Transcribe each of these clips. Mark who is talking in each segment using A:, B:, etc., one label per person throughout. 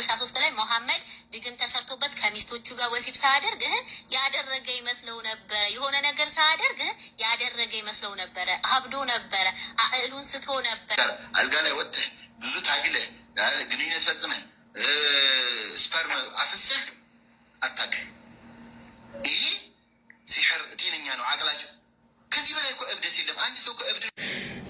A: 63 ላይ መሐመድ ድግም ተሰርቶበት ከሚስቶቹ ጋር ወሲብ ሳያደርግ ያደረገ ይመስለው ነበር። የሆነ ነገር ሳያደርግ ያደረገ ይመስለው ነበር። አብዶ ነበር። አእሉን ስቶ ነበር።
B: አልጋ ላይ ወጥተህ ብዙ ታግለህ ግንኙነት ፈጽመህ ስፐርም አፍስህ አታውቅም። ይህ ሲሕር ጤነኛ ነው አቅላቸው። ከዚህ በላይ እኮ እብደት የለም። አንድ ሰው እኮ እብድ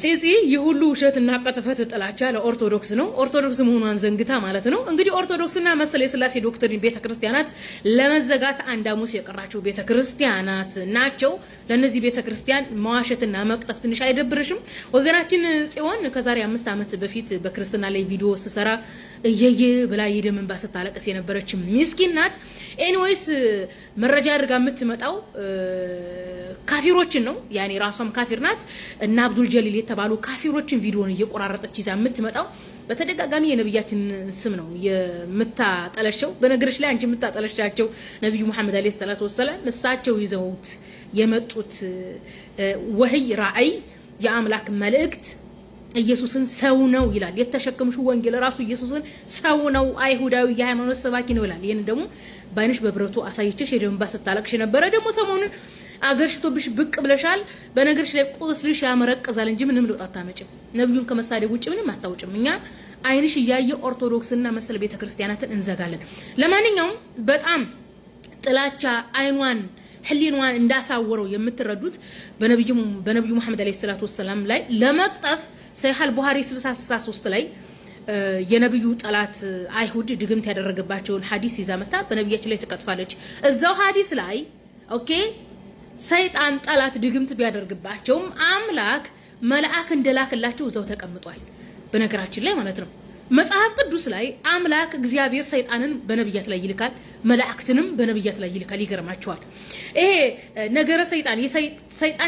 C: ሲሲ የሁሉ ውሸትና ቀጥፈት ጥላቻ ለኦርቶዶክስ ነው። ኦርቶዶክስ መሆኗን ዘንግታ ማለት ነው። እንግዲህ ኦርቶዶክስና መሰለ የሥላሴ ዶክትሪን ቤተክርስቲያናት ለመዘጋት አንድ ሐሙስ የቀራቸው ቤተክርስቲያናት ናቸው። ለነዚህ ቤተክርስቲያን መዋሸትና መቅጠፍ ትንሽ አይደብርሽም? ወገናችን ጽዮን ከዛሬ 5 ዓመት በፊት በክርስትና ላይ ቪዲዮ ስሰራ እየየ ብላ የደም እንባ ስታለቅስ የነበረች ምስኪን ናት። ኤኒዌይስ መረጃ አድርጋ የምትመጣው ካፊሮችን ነው። ያኔ ራሷም ካፊር ናት እና አብዱል ጀሊል የተባሉ ካፊሮችን ቪዲዮን እየቆራረጠች ይዛ የምትመጣው በተደጋጋሚ የነብያችን ስም ነው የምታጠለሸው። በነገርሽ ላይ አንቺ የምታጠለሻቸው ነብዩ መሐመድ አለይሂ ሰላቱ ወሰለም እሳቸው ይዘውት የመጡት ወህይ ራእይ የአምላክ መልእክት ኢየሱስን ሰው ነው ይላል። የተሸከምሽው ወንጌል ራሱ ኢየሱስን ሰው ነው፣ አይሁዳዊ የሃይማኖት ሰባኪ ነው ይላል። ይሄን ደግሞ ባይንሽ በብረቱ አሳይቼሽ የደም እንባ ስታለቅሽ ነበረ። ደግሞ ሰሞኑን አገርሽቶብሽ ብቅ ብለሻል። በነገርሽ ላይ ቁስልሽ ያመረቀዛል እንጂ ምንም ለውጥ አታመጭም። ነብዩን ከመሳደብ ውጭ ምንም አታውጭም። እኛ አይንሽ እያየ ኦርቶዶክስና መሰል ቤተክርስቲያናትን እንዘጋለን። ለማንኛውም በጣም ጥላቻ አይኗን ህሊናዋን እንዳሳወረው የምትረዱት በነብዩ መሐመድ አለይሂ ሰላቱ ወሰለም ላይ ለመቅጠፍ ሰሂህ አልቡኻሪ 63 ላይ የነብዩ ጠላት አይሁድ ድግምት ያደረገባቸውን ሐዲስ ይዛ መጣ በነብያችን ላይ ተቀጥፋለች። እዛው ሐዲስ ላይ ኦኬ ሰይጣን ጠላት ድግምት ቢያደርግባቸውም አምላክ መልአክ እንደላከላቸው እዛው ተቀምጧል። በነገራችን ላይ ማለት ነው መጽሐፍ ቅዱስ ላይ አምላክ እግዚአብሔር ሰይጣንን በነብያት ላይ ይልካል፣ መላእክትንም በነብያት ላይ ይልካል። ይገርማቸዋል። ይሄ ነገረ ሰይጣን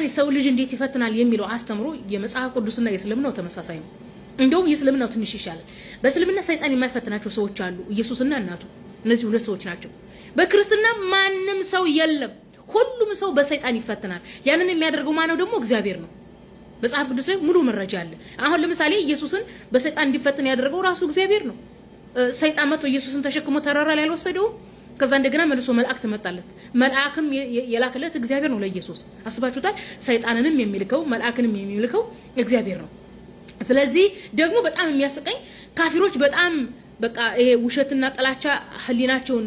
C: የሰው ልጅ እንዴት ይፈትናል የሚለው አስተምሮ የመጽሐፍ ቅዱስና የእስልምናው ተመሳሳይ ነው። እንደውም የእስልምናው ትንሽ ይሻላል። በእስልምና ሰይጣን የማይፈትናቸው ሰዎች አሉ፣ ኢየሱስና እናቱ። እነዚህ ሁለት ሰዎች ናቸው። በክርስትና ማንም ሰው የለም፣ ሁሉም ሰው በሰይጣን ይፈትናል። ያንን የሚያደርገው ማነው ደግሞ? እግዚአብሔር ነው። መጽሐፍ ቅዱስ ላይ ሙሉ መረጃ አለ። አሁን ለምሳሌ ኢየሱስን በሰይጣን እንዲፈትን ያደረገው ራሱ እግዚአብሔር ነው። ሰይጣን መጥቶ ኢየሱስን ተሸክሞ ተራራ ላይ አልወሰደው። ከዛ እንደገና መልሶ መልአክ ተመጣለት። መልአክም የላከለት እግዚአብሔር ነው ለኢየሱስ። አስባችሁታል? ሰይጣንንም የሚልከው መልአክንም የሚልከው እግዚአብሔር ነው። ስለዚህ ደግሞ በጣም የሚያስቀኝ ካፊሮች በጣም በቃ ይሄ ውሸትና ጥላቻ ህሊናቸውን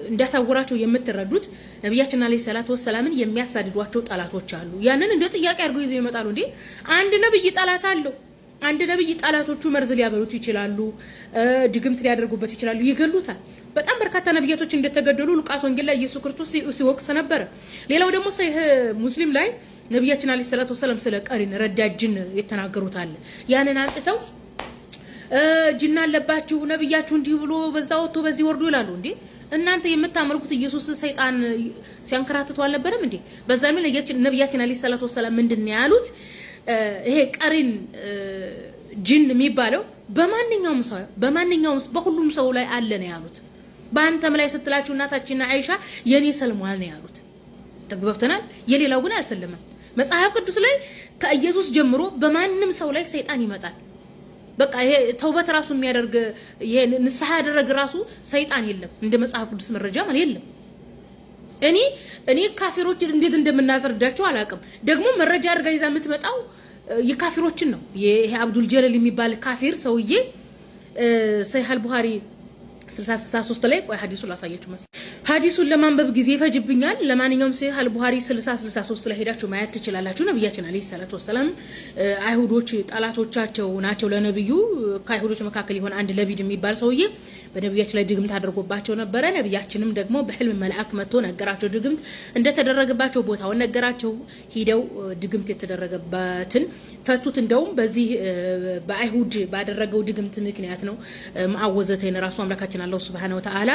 C: እንዳሳወራቸው የምትረዱት ነብያችን አለይሂ ሰላቱ ወሰላምን የሚያሳድዷቸው ጠላቶች አሉ። ያንን እንደ ጥያቄ አድርገው ይዘው ይመጣሉ። እንዴ አንድ ነብይ ጠላት አለው። አንድ ነብይ ጠላቶቹ መርዝ ሊያበሉት ይችላሉ፣ ድግምት ሊያደርጉበት ይችላሉ፣ ይገሉታል። በጣም በርካታ ነብያቶች እንደተገደሉ ሉቃስ ወንጌል ላይ ኢየሱስ ክርስቶስ ሲወቅስ ነበር። ሌላው ደግሞ ሰሂህ ሙስሊም ላይ ነብያችን አለይሂ ሰላቱ ወሰለም ስለ ቀሪን ረዳጅን የተናገሩት አለ። ያንን አንጥተው ጅና አለባችሁ ነብያችሁ እንዲህ ብሎ በዛ ወጥቶ በዚህ ወርዶ ይላሉ። እንዴ እናንተ የምታመልኩት ኢየሱስ ሰይጣን ሲያንከራትቱ አልነበረም እንዴ? በዛም ላይ ነብያችን አለይሂ ሰላቱ ወሰለም ምንድነው ያሉት? ይሄ ቀሪን ጅን የሚባለው በማንኛውም በሁሉም ሰው ላይ አለ ነው ያሉት። በአንተም ላይ ስትላችሁ እናታችንና አይሻ የኔ ሰልሟል ነው ያሉት። ተግባብተናል። የሌላው ግን አልሰለመም። መጽሐፍ ቅዱስ ላይ ከኢየሱስ ጀምሮ በማንም ሰው ላይ ሰይጣን ይመጣል። በቃ ይሄ ተውበት ራሱ የሚያደርግ ይሄ ንስሐ ያደረገ ራሱ ሰይጣን የለም። እንደ መጽሐፍ ቅዱስ መረጃ ማለት የለም። እኔ ካፊሮች እንዴት እንደምናስረዳቸው አላውቅም። ደግሞ መረጃ አድርጋ ይዛ የምትመጣው የካፊሮችን ነው። ይሄ አብዱል ጀሊል የሚባል ካፊር ሰውዬ ሰሂህ አልቡኻሪ 63 ላይ ቆይ ሐዲሱን ላሳያችሁ መሰለኝ። ሐዲሱን ለማንበብ ጊዜ ይፈጅብኛል። ለማንኛውም ሰሂህ አልቡኻሪ 63 ላይ ሄዳችሁ ማየት ትችላላችሁ። ነብያችን አለይሂ ሰላቱ ወሰለም አይሁዶች ጠላቶቻቸው ናቸው ለነብዩ። ከአይሁዶች መካከል የሆነ አንድ ለቢድ የሚባል ሰውዬ በነብያችን ላይ ድግምት አድርጎባቸው ነበረ። ነብያችንም ደግሞ በህልም መልአክ መጥቶ ነገራቸው፣ ድግምት እንደተደረገባቸው ቦታውን ነገራቸው። ሂደው ድግምት የተደረገበትን ፈቱት። እንደውም በዚህ በአይሁድ ባደረገው ድግምት ምክንያት ነው ማአወዘተን ራሱ አምላካችን አላህ ሱብሃነሁ ወተዓላ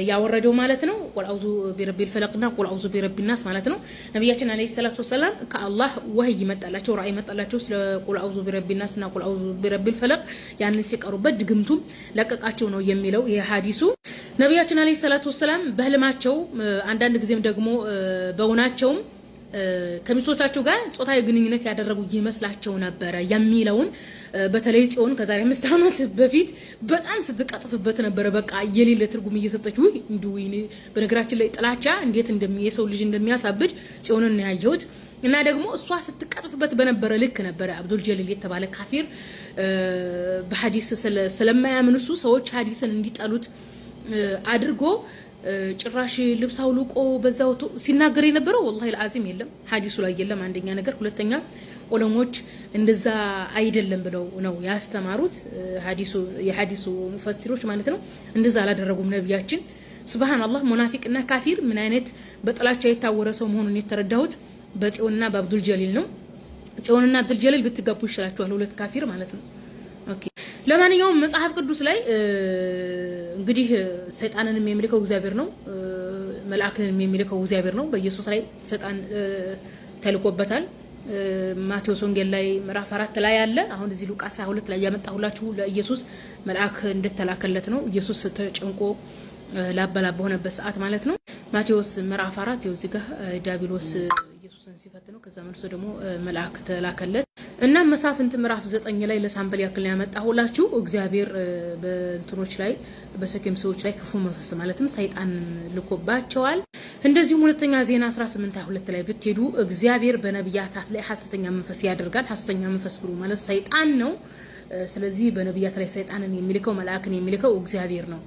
C: ያወረደው ማለት ነው። ቁል አውዙ ቢረቢል ፈለቅና ቁል አውዙ ቢረቢል ናስ ማለት ነው። ነብያችን አለይሂ ሰላቱ ወሰለም ከአላህ ወህይ መጣላቸው፣ ራእይ መጣላቸው ስለ ቁል አውዙ ቢረቢል ናስና ቁል አውዙ ቢረቢል ፈለቅ ያንን ሲቀሩበት ድግምቱም ለቀቃቸው ነው የሚለው የሐዲሱ። ነብያችን አለይሂ ሰላቱ ወሰለም በህልማቸው አንዳንድ ጊዜም ደግሞ በውናቸውም ከሚስቶቻቸው ጋር ጾታዊ ግንኙነት ያደረጉ ይመስላቸው ነበረ የሚለውን በተለይ ጽዮን ከዛሬ 5 ዓመት በፊት በጣም ስትቀጥፍበት ነበረ። በቃ የሌለ ትርጉም እየሰጠች በነገራችን ላይ ጥላቻ እንዴት የሰው ልጅ እንደሚያሳብድ ጽዮንን ነው ያየሁት። እና ደግሞ እሷ ስትቀጥፍበት በነበረ ልክ ነበረ አብዱል ጀሊል የተባለ ካፊር በሐዲስ ስለማያምን እሱ ሰዎች ሐዲስን እንዲጠሉት አድርጎ ጭራሽ ልብስ አውልቆ በዛው ሲናገር የነበረው ወላሂ العظيم የለም ሐዲሱ ላይ የለም። አንደኛ ነገር፣ ሁለተኛ ዑለሞች እንደዛ አይደለም ብለው ነው ያስተማሩት። የሐዲሱ ሙፈሲሮች ማለት ነው እንደዛ አላደረጉም ነብያችን። ሱብሃንአላህ ሙናፊቅና ካፊር ምን አይነት በጥላቻ የታወረ ሰው መሆኑን የተረዳሁት በጽዮንና በአብዱል ጀሊል ነው። ጽዮንና አብዱል ጀሊል ብትጋቡ ይችላልዋል፣ ሁለት ካፊር ማለት ነው። ኦኬ ለማንኛውም መጽሐፍ ቅዱስ ላይ እንግዲህ ሰይጣንንም የሚልከው እግዚአብሔር ነው፣ መልአክንም የሚልከው እግዚአብሔር ነው። በኢየሱስ ላይ ሰይጣን ተልቆበታል። ማቴዎስ ወንጌል ላይ ምዕራፍ 4 ላይ አለ። አሁን እዚህ ሉቃስ 22 ላይ ያመጣሁላችሁ ለኢየሱስ መልአክ እንደተላከለት ነው። ኢየሱስ ተጨንቆ ላበላብ ሆነበት ሰዓት ማለት ነው። ማቴዎስ ምዕራፍ 4 ይኸው እዚህ ጋር ዲያብሎስ ኢየሱስን ሲፈትነው ከዛ መልሶ ደግሞ መልአክ ተላከለት እና መሳፍንት ምዕራፍ 9 ላይ ለሳምበል ያክል ያመጣሁላችሁ እግዚአብሔር በእንትኖች ላይ በሰኬም ሰዎች ላይ ክፉ መንፈስ ማለትም ሰይጣን ልኮባቸዋል። እንደዚሁም ሁለተኛ ዜና 18:22 ላይ ብትሄዱ እግዚአብሔር በነብያት አፍ ላይ ሐሰተኛ መንፈስ ያደርጋል። ሐሰተኛ መንፈስ ብሎ ማለት ሰይጣን ነው። ስለዚህ በነብያት ላይ ሰይጣንን የሚልከው መልአክን የሚልከው እግዚአብሔር ነው።